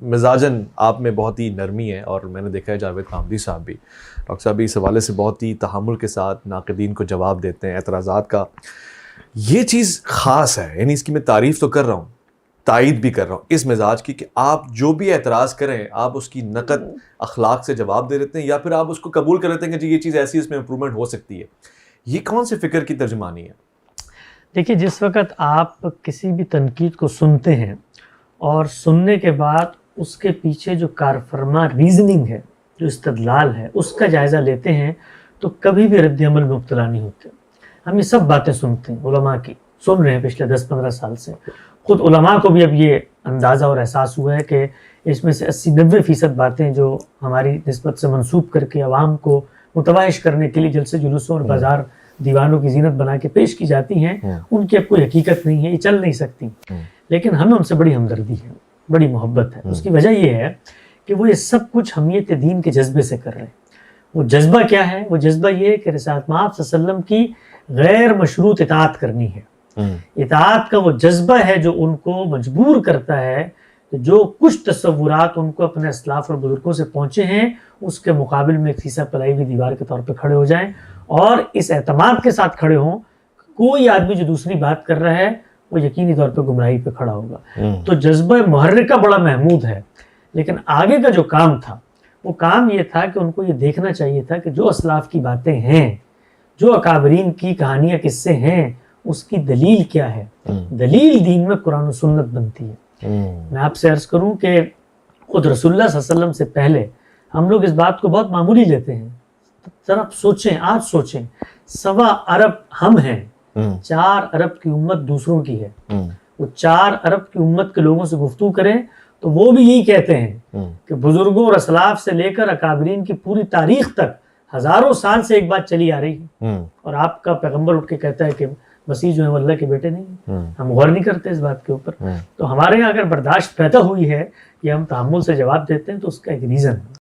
مزاجن آپ میں بہت ہی نرمی ہے، اور میں نے دیکھا ہے جاوید حامدی صاحب بھی، ڈاکٹر صاحب بھی اس حوالے سے بہت ہی تحمل کے ساتھ ناقدین کو جواب دیتے ہیں، اعتراضات کا. یہ چیز خاص ہے، یعنی اس کی میں تعریف تو کر رہا ہوں، تائید بھی کر رہا ہوں اس مزاج کی کہ آپ جو بھی اعتراض کریں آپ اس کی نقد اخلاق سے جواب دے دیتے ہیں، یا پھر آپ اس کو قبول کر لیتے ہیں کہ جی یہ چیز ایسی، اس میں امپرومنٹ ہو سکتی ہے. یہ کون سے فکر کی ترجمانی ہے؟ دیکھیے، جس وقت آپ کسی بھی تنقید کو سنتے ہیں اور سننے کے بعد اس کے پیچھے جو کارفرما ریزننگ ہے، جو استدلال ہے، اس کا جائزہ لیتے ہیں تو کبھی بھی رد عمل میں مبتلا نہیں ہوتے. ہم یہ سب باتیں سنتے ہیں، علماء کی سن رہے ہیں پچھلے 10-15 سال سے. خود علماء کو بھی اب یہ اندازہ اور احساس ہوا ہے کہ اس میں سے 80-90% باتیں جو ہماری نسبت سے منسوب کر کے عوام کو متباہش کرنے کے لیے جلسے جلوسوں اور بازار دیوانوں کی زینت بنا کے پیش کی جاتی ہیں، ان کی اب کوئی حقیقت نہیں ہے، یہ چل نہیں سکتی. لیکن ہمیں ان سے بڑی ہمدردی ہے، بڑی محبت ہے. اس کی وجہ یہ ہے کہ وہ یہ سب کچھ حمیت دین کے جذبے سے کر رہے ہیں. وہ جذبہ کیا ہے؟ وہ جذبہ یہ ہے کہ رسالت مآب صلی اللہ علیہ وسلم کی غیر مشروط اطاعت کرنی ہے. اطاعت کا وہ جذبہ ہے جو ان کو مجبور کرتا ہے کہ جو کچھ تصورات ان کو اپنے اسلاف اور بزرگوں سے پہنچے ہیں اس کے مقابل میں ایک سیسا پلائی ہوئی دیوار کے طور پہ کھڑے ہو جائیں، اور اس اعتماد کے ساتھ کھڑے ہوں کوئی آدمی جو دوسری بات کر رہا ہے وہ یقینی طور پہ گمراہی پہ کھڑا ہوگا. تو جذبہ محرکہ بڑا محمود ہے. لیکن آگے کا جو کام تھا وہ کام یہ تھا کہ ان کو یہ دیکھنا چاہیے تھا کہ جو اسلاف کی باتیں ہیں، جو اکابرین کی کہانیاں قصے ہیں، اس کی دلیل کیا ہے. دلیل دین میں قرآن و سنت بنتی ہے. میں آپ سے عرض کروں کہ خود رسول اللہ صلی اللہ علیہ وسلم سے پہلے ہم لوگ اس بات کو بہت معمولی لیتے ہیں. ذرا سوچیں، آج سوچیں، 1.25 ارب ہم ہیں، 4 ارب کی امت دوسروں کی ہے. وہ 4 ارب کی امت کے لوگوں سے گفتگو کریں تو وہ بھی یہی کہتے ہیں کہ بزرگوں اور اسلاف سے لے کر اکابرین کی پوری تاریخ تک ہزاروں سال سے ایک بات چلی آ رہی ہے، اور آپ کا پیغمبر اٹھ کے کہتا ہے کہ مسیح جو ہے وہ اللہ کے بیٹے نہیں. ہم غور نہیں کرتے اس بات کے اوپر. تو ہمارے یہاں اگر برداشت پیدا ہوئی ہے یا ہم تحمل سے جواب دیتے ہیں تو اس کا ایک ریزن ہے.